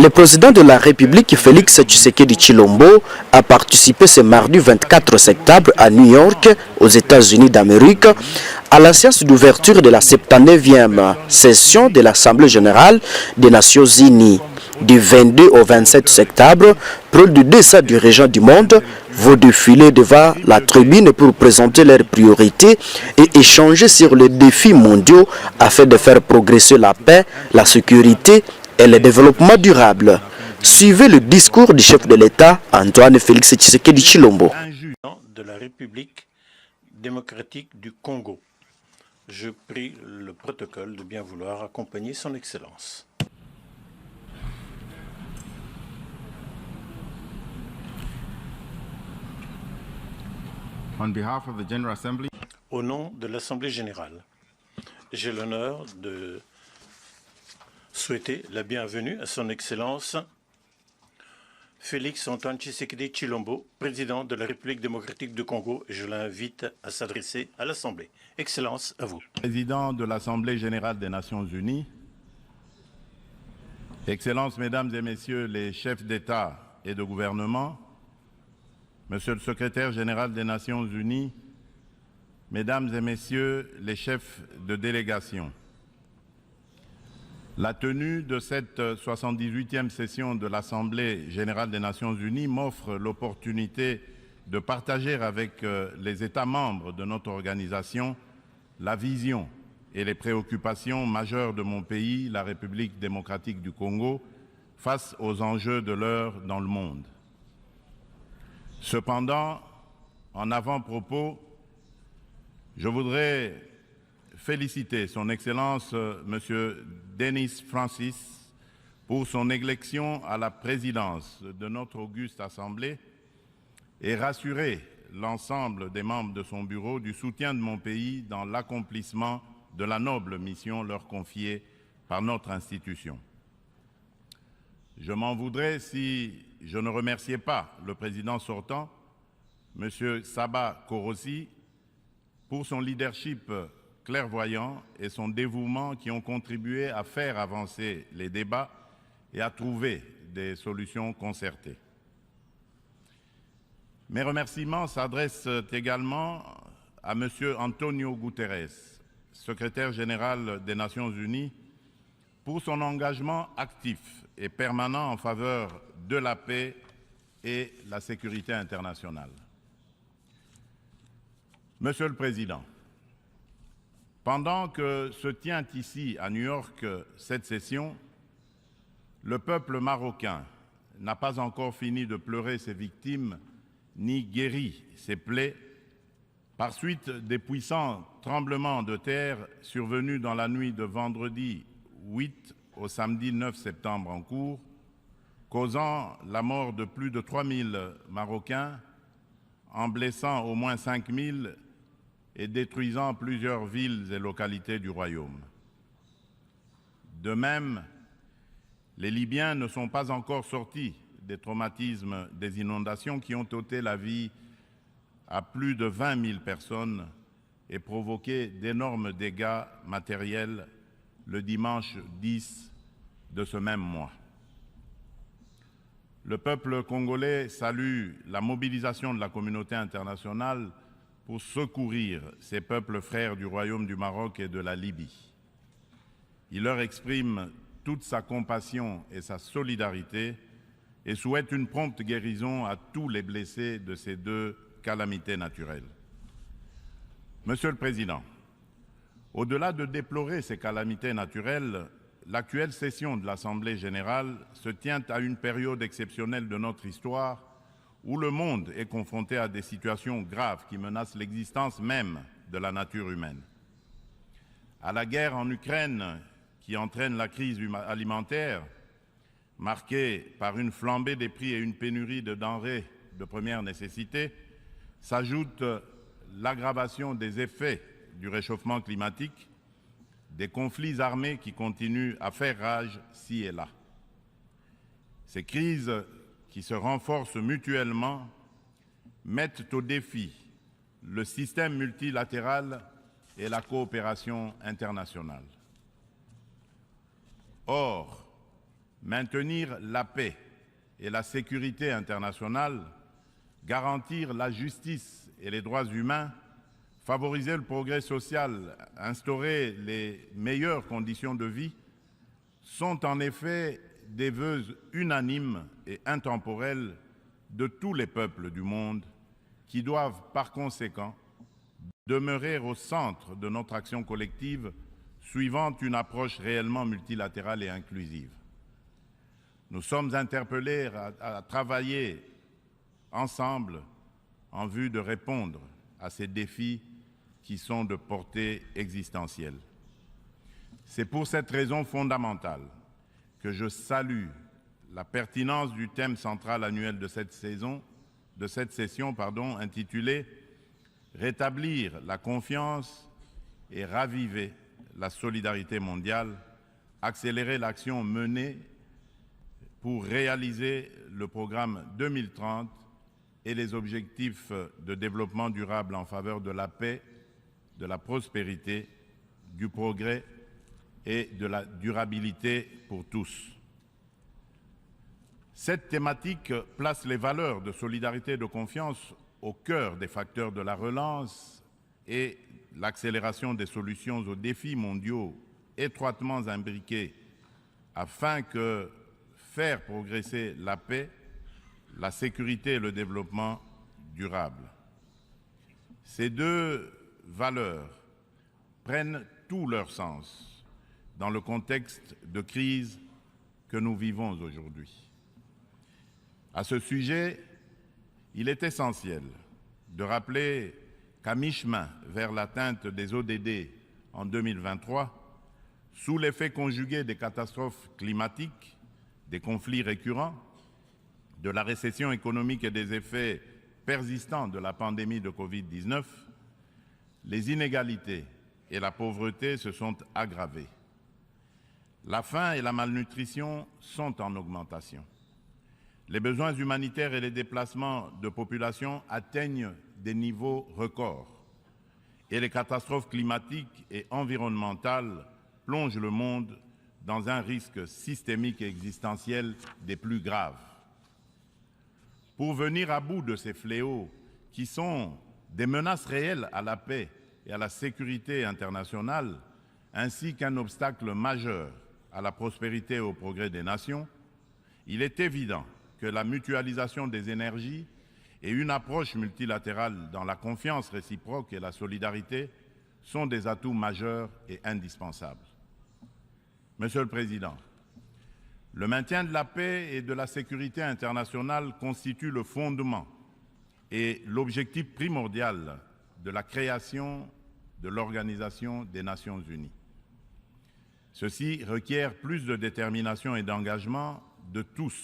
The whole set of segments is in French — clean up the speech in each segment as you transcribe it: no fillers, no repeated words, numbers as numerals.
Le président de la République, Félix Tshisekedi Tshilombo, a participé ce mardi 24 septembre à New York, aux États-Unis d'Amérique, à la séance d'ouverture de la 79e session de l'Assemblée générale des Nations unies. Du 22 au 27 septembre, près de 200 dirigeants du monde vont défiler devant la tribune pour présenter leurs priorités et échanger sur les défis mondiaux afin de faire progresser la paix, la sécurité et le développement durable. Suivez le discours du chef de l'État, Antoine Félix Tshisekedi Tshilombo. De la République démocratique du Congo. Je prie le protocole de bien vouloir accompagner son Excellence. On behalf of the General Assembly, au nom de l'Assemblée générale, j'ai l'honneur de souhaiter la bienvenue à son Excellence Félix Antoine Tshisekedi Tshilombo, président de la République démocratique du Congo, et je l'invite à s'adresser à l'Assemblée. Excellence, à vous. Président de l'Assemblée générale des Nations unies, Excellences, Mesdames et Messieurs les chefs d'État et de gouvernement, Monsieur le Secrétaire général des Nations unies, Mesdames et Messieurs les chefs de délégation, la tenue de cette 78e session de l'Assemblée générale des Nations unies m'offre l'opportunité de partager avec les États membres de notre organisation la vision et les préoccupations majeures de mon pays, la République démocratique du Congo, face aux enjeux de l'heure dans le monde. Cependant, en avant-propos, je voudrais féliciter son Excellence M. Denis Francis pour son élection à la présidence de notre auguste Assemblée et rassurer l'ensemble des membres de son bureau du soutien de mon pays dans l'accomplissement de la noble mission leur confiée par notre institution. Je m'en voudrais si je ne remerciais pas le président sortant, M. Saba Korosi, pour son leadership clairvoyant et son dévouement qui ont contribué à faire avancer les débats et à trouver des solutions concertées. Mes remerciements s'adressent également à M. Antonio Guterres, secrétaire général des Nations unies, pour son engagement actif et permanent en faveur de la paix et la sécurité internationale. Monsieur le Président, pendant que se tient ici à New York cette session, le peuple marocain n'a pas encore fini de pleurer ses victimes ni guéri ses plaies par suite des puissants tremblements de terre survenus dans la nuit de vendredi 8 au samedi 9 septembre en cours, causant la mort de plus de 3000 Marocains, en blessant au moins 5000 et détruisant plusieurs villes et localités du royaume. De même, les Libyens ne sont pas encore sortis des traumatismes des inondations qui ont ôté la vie à plus de 20 000 personnes et provoqué d'énormes dégâts matériels le dimanche 10 de ce même mois. Le peuple congolais salue la mobilisation de la communauté internationale pour secourir ces peuples frères du Royaume du Maroc et de la Libye. Il leur exprime toute sa compassion et sa solidarité et souhaite une prompte guérison à tous les blessés de ces deux calamités naturelles. Monsieur le Président, au-delà de déplorer ces calamités naturelles, l'actuelle session de l'Assemblée générale se tient à une période exceptionnelle de notre histoire où le monde est confronté à des situations graves qui menacent l'existence même de la nature humaine. À la guerre en Ukraine qui entraîne la crise alimentaire, marquée par une flambée des prix et une pénurie de denrées de première nécessité, s'ajoute l'aggravation des effets du réchauffement climatique, des conflits armés qui continuent à faire rage ci et là. Ces crises qui se renforcent mutuellement mettent au défi le système multilatéral et la coopération internationale. Or, maintenir la paix et la sécurité internationale, garantir la justice et les droits humains, favoriser le progrès social, instaurer les meilleures conditions de vie, sont en effet des vœux unanimes et intemporels de tous les peuples du monde qui doivent par conséquent demeurer au centre de notre action collective suivant une approche réellement multilatérale et inclusive. Nous sommes interpellés à travailler ensemble en vue de répondre à ces défis qui sont de portée existentielle. C'est pour cette raison fondamentale que je salue la pertinence du thème central annuel de cette session, intitulé « Rétablir la confiance et raviver la solidarité mondiale, accélérer l'action menée pour réaliser le programme 2030 et les objectifs de développement durable en faveur de la paix, de la prospérité, du progrès et de la durabilité pour tous. » Cette thématique place les valeurs de solidarité et de confiance au cœur des facteurs de la relance et l'accélération des solutions aux défis mondiaux étroitement imbriqués afin que faire progresser la paix, la sécurité et le développement durable. Ces deux valeurs prennent tout leur sens dans le contexte de crise que nous vivons aujourd'hui. À ce sujet, il est essentiel de rappeler qu'à mi-chemin vers l'atteinte des ODD en 2023, sous l'effet conjugué des catastrophes climatiques, des conflits récurrents, de la récession économique et des effets persistants de la pandémie de Covid-19, les inégalités et la pauvreté se sont aggravées. La faim et la malnutrition sont en augmentation. Les besoins humanitaires et les déplacements de population atteignent des niveaux records. Et les catastrophes climatiques et environnementales plongent le monde dans un risque systémique et existentiel des plus graves. Pour venir à bout de ces fléaux qui sont des menaces réelles à la paix et à la sécurité internationale, ainsi qu'un obstacle majeur à la prospérité et au progrès des nations, il est évident que la mutualisation des énergies et une approche multilatérale dans la confiance réciproque et la solidarité sont des atouts majeurs et indispensables. Monsieur le Président, le maintien de la paix et de la sécurité internationale constitue le fondement et l'objectif primordial de la création de l'Organisation des Nations Unies. Ceci requiert plus de détermination et d'engagement de tous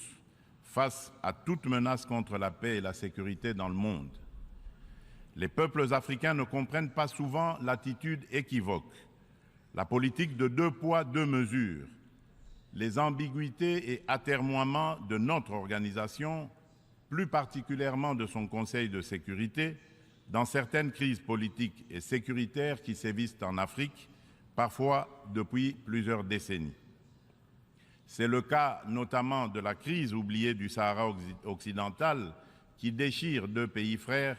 face à toute menace contre la paix et la sécurité dans le monde. Les peuples africains ne comprennent pas souvent l'attitude équivoque, la politique de 2 poids, 2 mesures, les ambiguïtés et atermoiements de notre organisation, plus particulièrement de son Conseil de sécurité, dans certaines crises politiques et sécuritaires qui sévissent en Afrique, parfois depuis plusieurs décennies. C'est le cas notamment de la crise oubliée du Sahara occidental qui déchire 2 pays frères,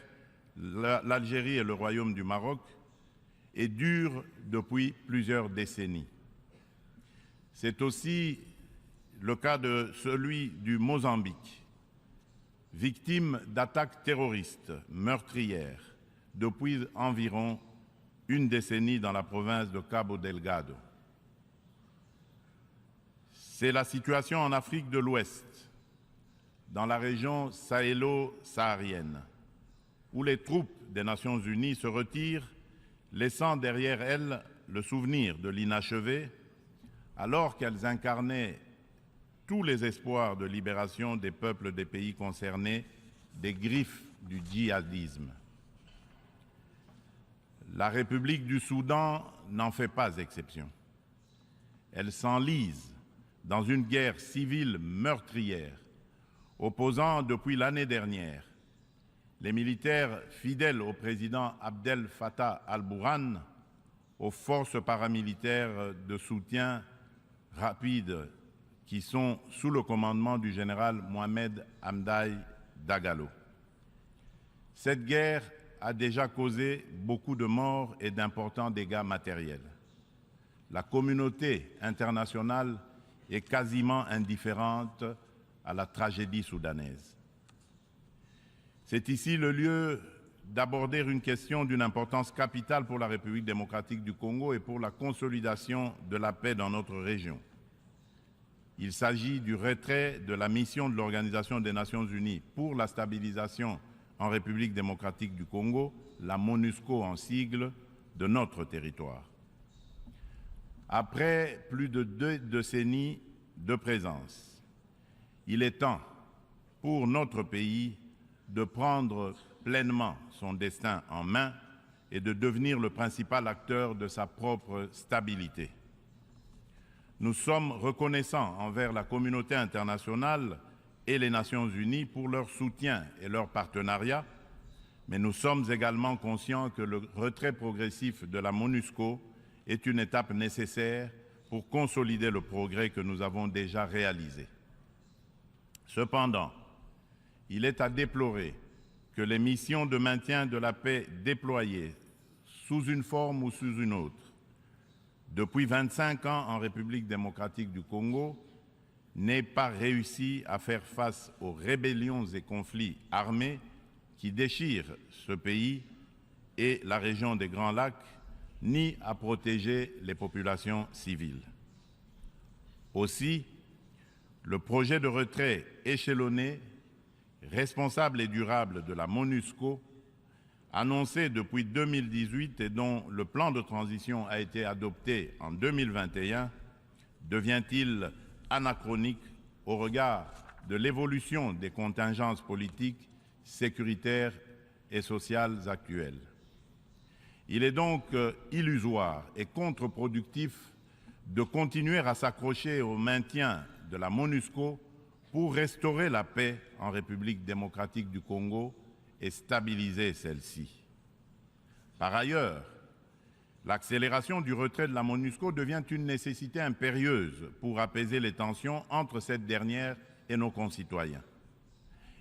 l'Algérie et le Royaume du Maroc, et dure depuis plusieurs décennies. C'est aussi le cas de celui du Mozambique, victime d'attaques terroristes meurtrières depuis environ une décennie dans la province de Cabo Delgado. C'est la situation en Afrique de l'Ouest, dans la région sahélo-saharienne, où les troupes des Nations Unies se retirent, laissant derrière elles le souvenir de l'inachevé, alors qu'elles incarnaient tous les espoirs de libération des peuples des pays concernés des griffes du djihadisme. La République du Soudan n'en fait pas exception. Elle s'enlise dans une guerre civile meurtrière, opposant depuis l'année dernière les militaires fidèles au président Abdel Fattah al-Burhan aux forces paramilitaires de soutien rapide qui sont sous le commandement du général Mohamed Hamdaye Dagalo. Cette guerre a déjà causé beaucoup de morts et d'importants dégâts matériels. La communauté internationale est quasiment indifférente à la tragédie soudanaise. C'est ici le lieu d'aborder une question d'une importance capitale pour la République démocratique du Congo et pour la consolidation de la paix dans notre région. Il s'agit du retrait de la mission de l'Organisation des Nations Unies pour la stabilisation en République démocratique du Congo, la MONUSCO en sigle, de notre territoire. Après plus de 2 décennies de présence, il est temps pour notre pays de prendre pleinement son destin en main et de devenir le principal acteur de sa propre stabilité. Nous sommes reconnaissants envers la communauté internationale et les Nations Unies pour leur soutien et leur partenariat, mais nous sommes également conscients que le retrait progressif de la MONUSCO est une étape nécessaire pour consolider le progrès que nous avons déjà réalisé. Cependant, il est à déplorer que les missions de maintien de la paix déployées sous une forme ou sous une autre depuis 25 ans en République démocratique du Congo n'aient pas réussi à faire face aux rébellions et conflits armés qui déchirent ce pays et la région des Grands Lacs, ni à protéger les populations civiles. Aussi, le projet de retrait échelonné, responsable et durable de la MONUSCO, annoncé depuis 2018 et dont le plan de transition a été adopté en 2021, devient-il anachronique au regard de l'évolution des contingences politiques, sécuritaires et sociales actuelles. Il est donc illusoire et contre-productif de continuer à s'accrocher au maintien de la MONUSCO pour restaurer la paix en République démocratique du Congo et stabiliser celle-ci. Par ailleurs, l'accélération du retrait de la MONUSCO devient une nécessité impérieuse pour apaiser les tensions entre cette dernière et nos concitoyens.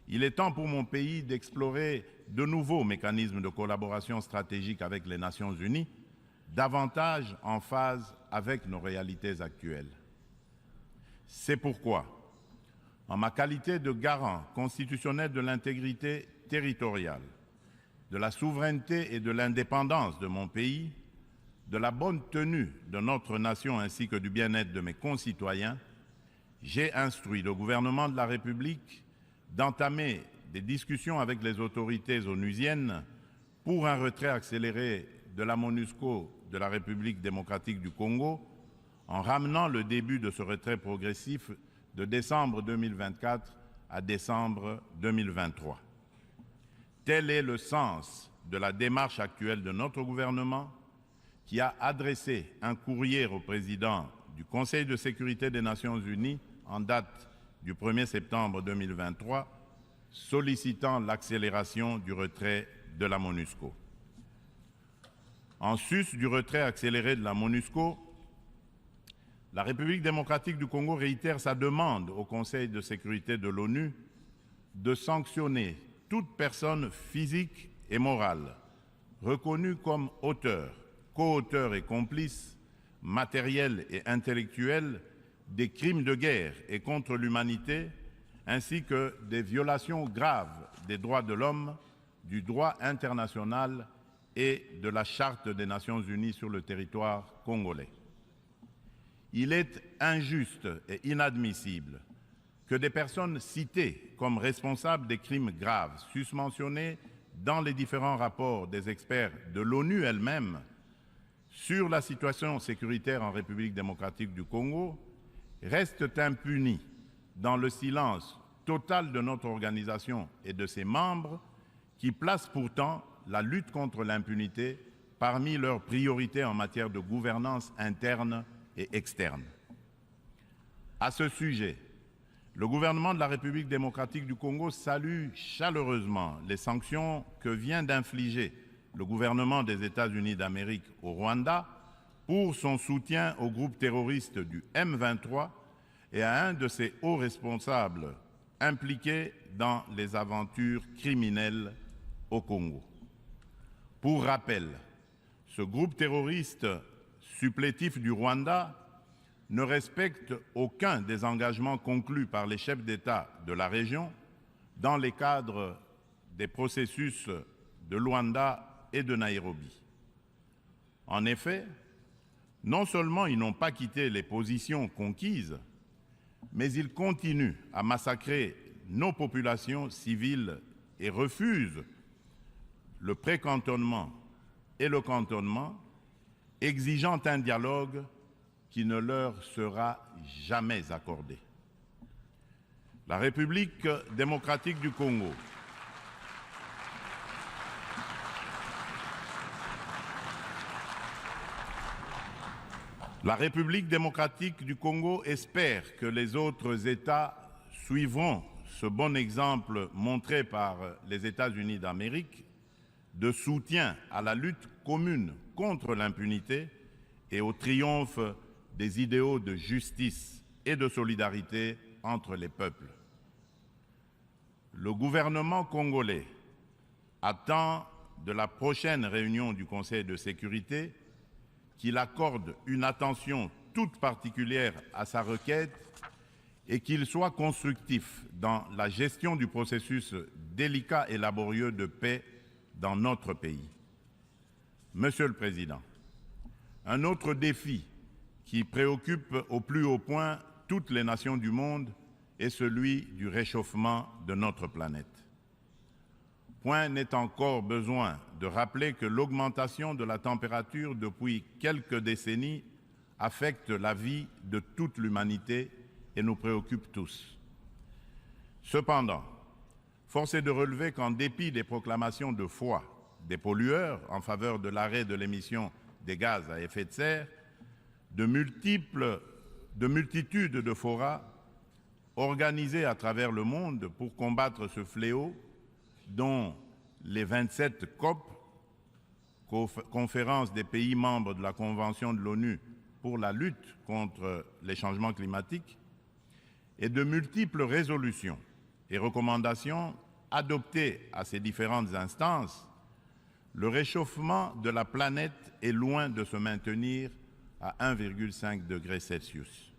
Il est temps pour mon pays d'explorer de nouveaux mécanismes de collaboration stratégique avec les Nations Unies, davantage en phase avec nos réalités actuelles. C'est pourquoi, en ma qualité de garant constitutionnel de l'intégrité territoriale, de la souveraineté et de l'indépendance de mon pays, de la bonne tenue de notre nation ainsi que du bien-être de mes concitoyens, j'ai instruit le gouvernement de la République d'entamer des discussions avec les autorités onusiennes pour un retrait accéléré de la MONUSCO de la République démocratique du Congo, en ramenant le début de ce retrait progressif de décembre 2024 à décembre 2023. Tel est le sens de la démarche actuelle de notre gouvernement, qui a adressé un courrier au président du Conseil de sécurité des Nations Unies en date du 1er septembre 2023, sollicitant l'accélération du retrait de la MONUSCO. En sus du retrait accéléré de la MONUSCO, la République démocratique du Congo réitère sa demande au Conseil de sécurité de l'ONU de sanctionner toute personne physique et morale reconnue comme auteur, co-auteur et complice, matériel et intellectuel des crimes de guerre et contre l'humanité, ainsi que des violations graves des droits de l'homme, du droit international et de la Charte des Nations Unies sur le territoire congolais. Il est injuste et inadmissible que des personnes citées comme responsables des crimes graves susmentionnés dans les différents rapports des experts de l'ONU elle-même sur la situation sécuritaire en République démocratique du Congo restent impunis dans le silence total de notre organisation et de ses membres qui placent pourtant la lutte contre l'impunité parmi leurs priorités en matière de gouvernance interne et externe. À ce sujet, le gouvernement de la République démocratique du Congo salue chaleureusement les sanctions que vient d'infliger le gouvernement des États-Unis d'Amérique au Rwanda pour son soutien au groupe terroriste du M23 et à un de ses hauts responsables impliqués dans les aventures criminelles au Congo. Pour rappel, ce groupe terroriste supplétif du Rwanda ne respecte aucun des engagements conclus par les chefs d'État de la région dans les cadres des processus de Luanda et de Nairobi. En effet, non seulement ils n'ont pas quitté les positions conquises, mais ils continuent à massacrer nos populations civiles et refusent le pré-cantonnement et le cantonnement, exigeant un dialogue qui ne leur sera jamais accordé. La République démocratique du Congo espère que les autres États suivront ce bon exemple montré par les États-Unis d'Amérique de soutien à la lutte commune contre l'impunité et au triomphe des idéaux de justice et de solidarité entre les peuples. Le gouvernement congolais attend de la prochaine réunion du Conseil de sécurité qu'il accorde une attention toute particulière à sa requête et qu'il soit constructif dans la gestion du processus délicat et laborieux de paix dans notre pays. Monsieur le Président, un autre défi qui préoccupe au plus haut point toutes les nations du monde est celui du réchauffement de notre planète. Point n'est encore besoin de rappeler que l'augmentation de la température depuis quelques décennies affecte la vie de toute l'humanité et nous préoccupe tous. Cependant, force est de relever qu'en dépit des proclamations de foi des pollueurs en faveur de l'arrêt de l'émission des gaz à effet de serre, de multitudes de forats organisés à travers le monde pour combattre ce fléau, dont les 27 COP, conférence des pays membres de la Convention de l'ONU pour la lutte contre les changements climatiques, et de multiples résolutions et recommandations adoptées à ces différentes instances, le réchauffement de la planète est loin de se maintenir à 1,5 degré Celsius.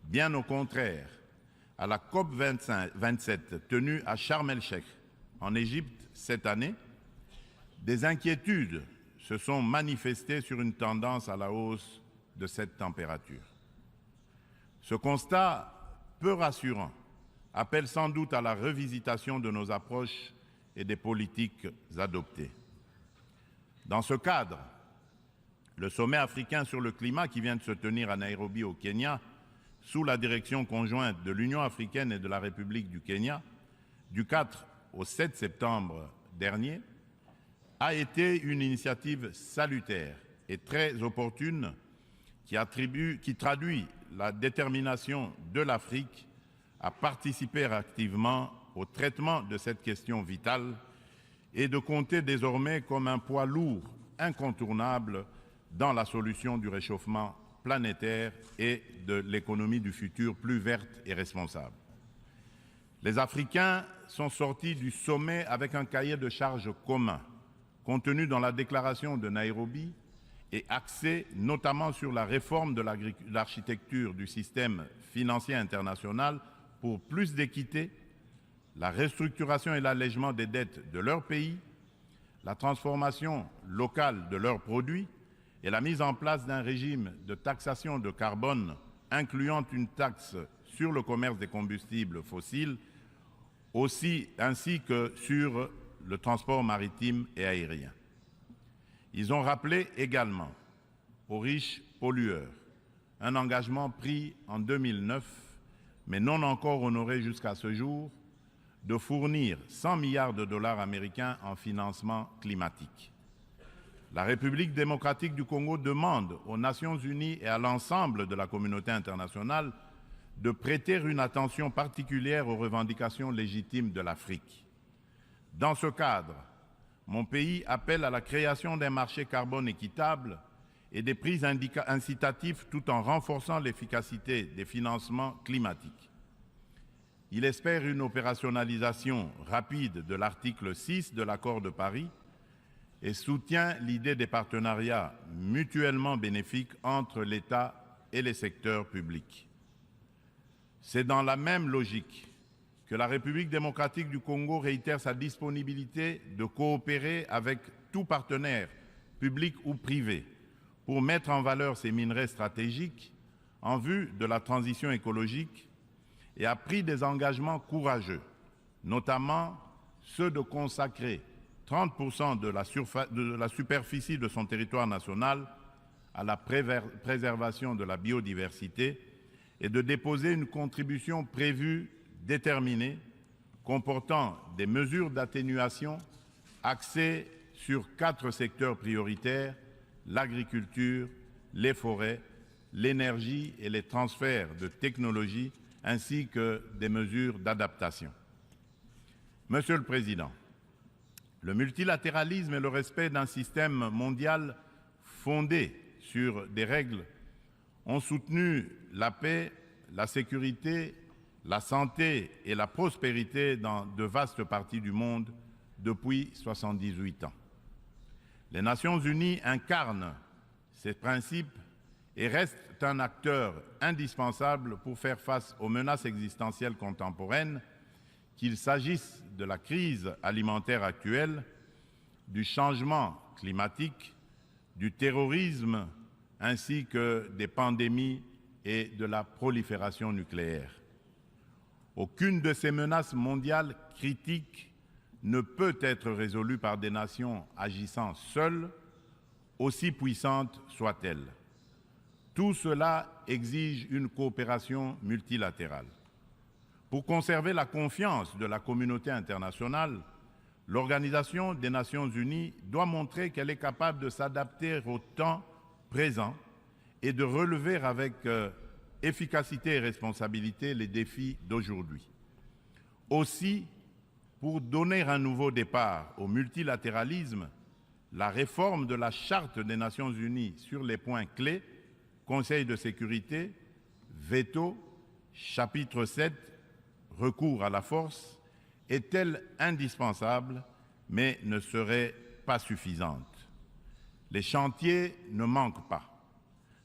Bien au contraire, à la COP 27 tenue à Sharm el-Sheikh, en Égypte cette année, des inquiétudes se sont manifestées sur une tendance à la hausse de cette température. Ce constat peu rassurant appelle sans doute à la revisitation de nos approches et des politiques adoptées. Dans ce cadre, le sommet africain sur le climat qui vient de se tenir à Nairobi au Kenya, sous la direction conjointe de l'Union africaine et de la République du Kenya, du 4 au 7 septembre dernier, a été une initiative salutaire et très opportune qui traduit la détermination de l'Afrique à participer activement au traitement de cette question vitale et de compter désormais comme un poids lourd incontournable dans la solution du réchauffement planétaire et de l'économie du futur plus verte et responsable. Les Africains sont sortis du sommet avec un cahier de charges commun, contenu dans la déclaration de Nairobi et axé notamment sur la réforme de l'architecture du système financier international pour plus d'équité, la restructuration et l'allègement des dettes de leur pays, la transformation locale de leurs produits et la mise en place d'un régime de taxation de carbone incluant une taxe sur le commerce des combustibles fossiles, ainsi que sur le transport maritime et aérien. Ils ont rappelé également aux riches pollueurs un engagement pris en 2009, mais non encore honoré jusqu'à ce jour, de fournir 100 milliards de dollars américains en financement climatique. La République démocratique du Congo demande aux Nations unies et à l'ensemble de la communauté internationale de prêter une attention particulière aux revendications légitimes de l'Afrique. Dans ce cadre, mon pays appelle à la création d'un marché carbone équitable et des prises incitatives tout en renforçant l'efficacité des financements climatiques. Il espère une opérationnalisation rapide de l'article 6 de l'accord de Paris et soutient l'idée des partenariats mutuellement bénéfiques entre l'État et les secteurs publics. C'est dans la même logique que la République démocratique du Congo réitère sa disponibilité de coopérer avec tout partenaire, public ou privé, pour mettre en valeur ces minerais stratégiques en vue de la transition écologique et a pris des engagements courageux, notamment ceux de consacrer 30% de la superficie de son territoire national à la préservation de la biodiversité et de déposer une contribution prévue déterminée comportant des mesures d'atténuation axées sur 4 secteurs prioritaires: l'agriculture, les forêts, l'énergie et les transferts de technologies, ainsi que des mesures d'adaptation. Monsieur le Président, le multilatéralisme et le respect d'un système mondial fondé sur des règles ont soutenu la paix, la sécurité, la santé et la prospérité dans de vastes parties du monde depuis 78 ans. Les Nations Unies incarnent ces principes et restent un acteur indispensable pour faire face aux menaces existentielles contemporaines, qu'il s'agisse de la crise alimentaire actuelle, du changement climatique, du terrorisme, ainsi que des pandémies et de la prolifération nucléaire. Aucune de ces menaces mondiales critiques ne peut être résolue par des nations agissant seules, aussi puissantes soient-elles. Tout cela exige une coopération multilatérale. Pour conserver la confiance de la communauté internationale, l'Organisation des Nations Unies doit montrer qu'elle est capable de s'adapter au temps présent et de relever avec efficacité et responsabilité les défis d'aujourd'hui. Aussi, pour donner un nouveau départ au multilatéralisme, la réforme de la Charte des Nations Unies sur les points clés, Conseil de sécurité, veto, chapitre 7, recours à la force, est-elle indispensable, mais ne serait pas suffisante. Les chantiers ne manquent pas.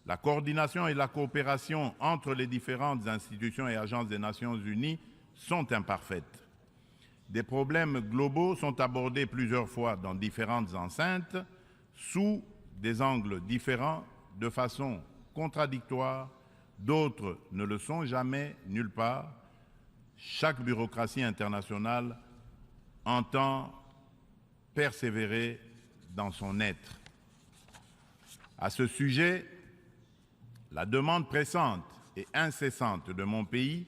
La coordination et la coopération entre les différentes institutions et agences des Nations Unies sont imparfaites. Des problèmes globaux sont abordés plusieurs fois dans différentes enceintes, sous des angles différents, de façon contradictoire, d'autres ne le sont jamais, nulle part. Chaque bureaucratie internationale entend persévérer dans son être. À ce sujet, la demande pressante et incessante de mon pays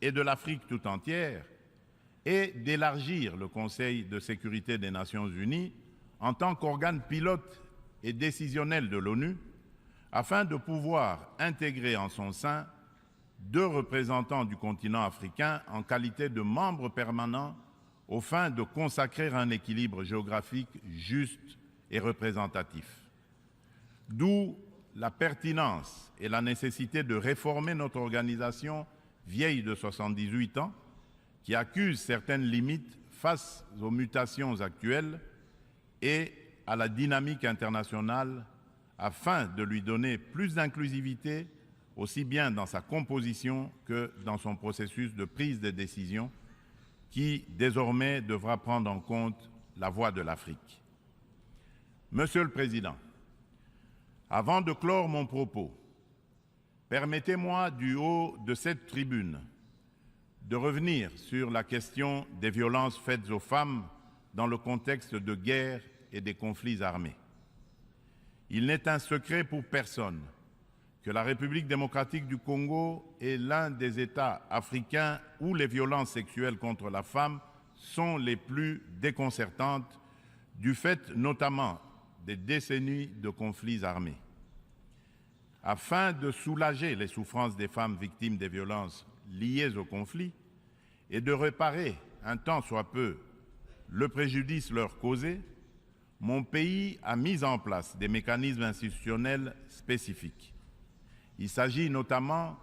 et de l'Afrique tout entière est d'élargir le Conseil de sécurité des Nations Unies en tant qu'organe pilote et décisionnel de l'ONU, afin de pouvoir intégrer en son sein 2 représentants du continent africain en qualité de membres permanents aux fins de consacrer un équilibre géographique juste et représentatif. D'où la pertinence et la nécessité de réformer notre organisation vieille de 78 ans, qui accuse certaines limites face aux mutations actuelles et à la dynamique internationale, afin de lui donner plus d'inclusivité, aussi bien dans sa composition que dans son processus de prise de décision, qui désormais devra prendre en compte la voix de l'Afrique. Monsieur le Président, avant de clore mon propos, permettez-moi du haut de cette tribune de revenir sur la question des violences faites aux femmes dans le contexte de guerre et des conflits armés. Il n'est un secret pour personne que la République démocratique du Congo est l'un des États africains où les violences sexuelles contre la femme sont les plus déconcertantes, du fait notamment des décennies de conflits armés. Afin de soulager les souffrances des femmes victimes des violences liées au conflit et de réparer un tant soit peu le préjudice leur causé, mon pays a mis en place des mécanismes institutionnels spécifiques. Il s'agit notamment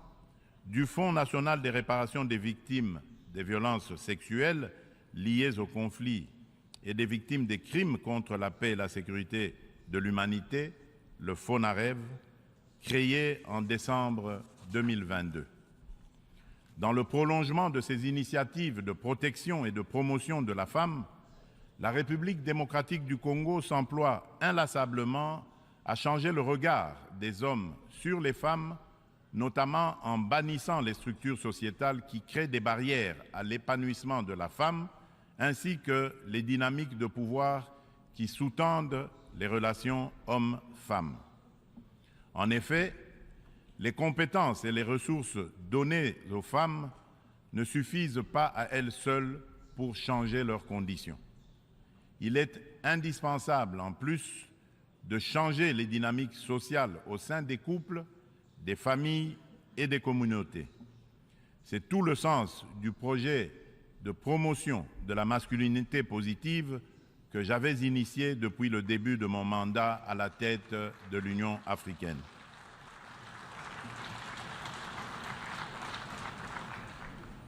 du Fonds national des réparations des victimes des violences sexuelles liées au conflit et des victimes des crimes contre la paix et la sécurité de l'humanité, le FONAREV, créé en décembre 2022. Dans le prolongement de ces initiatives de protection et de promotion de la femme, la République démocratique du Congo s'emploie inlassablement à changer le regard des hommes sur les femmes, notamment en bannissant les structures sociétales qui créent des barrières à l'épanouissement de la femme, ainsi que les dynamiques de pouvoir qui sous-tendent les relations hommes-femmes. En effet, les compétences et les ressources données aux femmes ne suffisent pas à elles seules pour changer leurs conditions. Il est indispensable, en plus, de changer les dynamiques sociales au sein des couples, des familles et des communautés. C'est tout le sens du projet de promotion de la masculinité positive que j'avais initié depuis le début de mon mandat à la tête de l'Union africaine.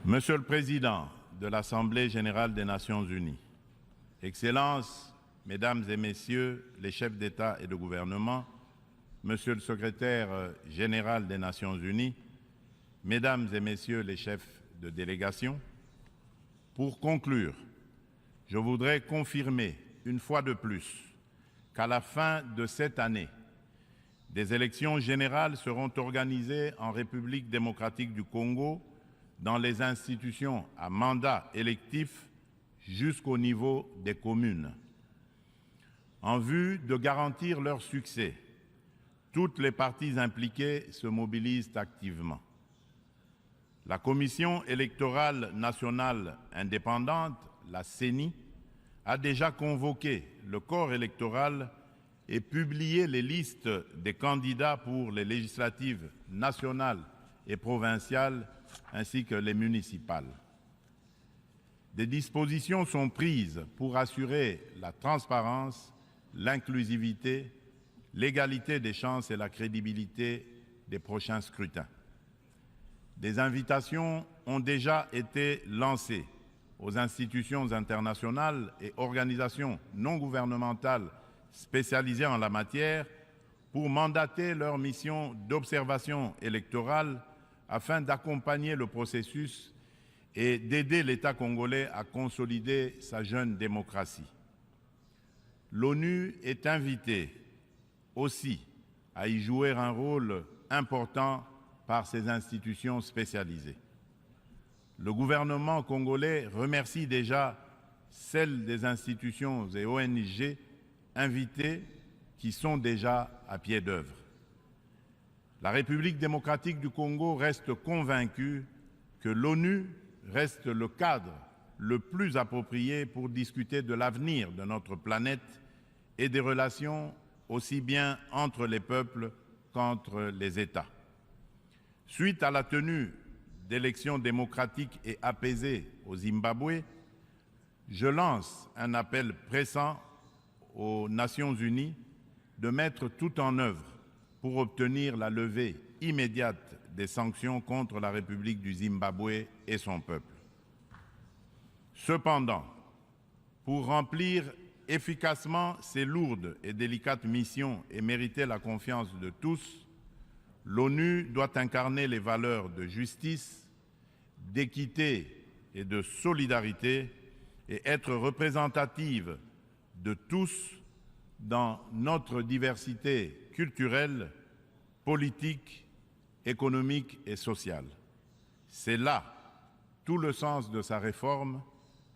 Monsieur le Président de l'Assemblée générale des Nations unies, Excellences, Mesdames et Messieurs les chefs d'État et de gouvernement, Monsieur le Secrétaire général des Nations unies, Mesdames et Messieurs les chefs de délégation, pour conclure, je voudrais confirmer une fois de plus qu'à la fin de cette année, des élections générales seront organisées en République démocratique du Congo dans les institutions à mandat électif jusqu'au niveau des communes. En vue de garantir leur succès, toutes les parties impliquées se mobilisent activement. La Commission électorale nationale indépendante, la CENI, a déjà convoqué le corps électoral et publié les listes des candidats pour les législatives nationales et provinciales ainsi que les municipales. Des dispositions sont prises pour assurer la transparence, l'inclusivité, l'égalité des chances et la crédibilité des prochains scrutins. Des invitations ont déjà été lancées aux institutions internationales et organisations non gouvernementales spécialisées en la matière pour mandater leur mission d'observation électorale afin d'accompagner le processus et d'aider l'État congolais à consolider sa jeune démocratie. L'ONU est invitée aussi à y jouer un rôle important par ses institutions spécialisées. Le gouvernement congolais remercie déjà celles des institutions et ONG invitées qui sont déjà à pied d'œuvre. La République démocratique du Congo reste convaincue que l'ONU reste le cadre le plus approprié pour discuter de l'avenir de notre planète et des relations aussi bien entre les peuples qu'entre les États. Suite à la tenue d'élections démocratiques et apaisées au Zimbabwe, je lance un appel pressant aux Nations unies de mettre tout en œuvre pour obtenir la levée immédiate des sanctions contre la République du Zimbabwe et son peuple. Cependant, pour remplir efficacement ces lourdes et délicates missions et mériter la confiance de tous, l'ONU doit incarner les valeurs de justice, d'équité et de solidarité et être représentative de tous dans notre diversité culturelle, politique, économique et sociale. C'est là tout le sens de sa réforme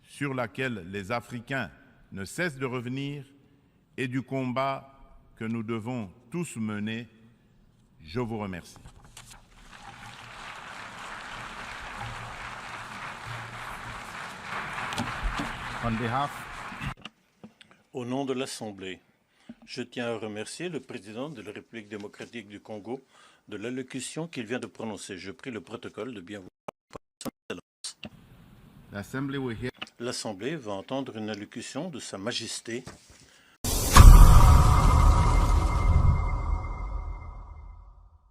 sur laquelle les Africains ne cessent de revenir et du combat que nous devons tous mener. Je vous remercie. Au nom de l'Assemblée, je tiens à remercier le président de la République démocratique du Congo de l'allocution qu'il vient de prononcer. Je prie le protocole de bien vouloir. L'Assemblée va entendre une allocution de Sa Majesté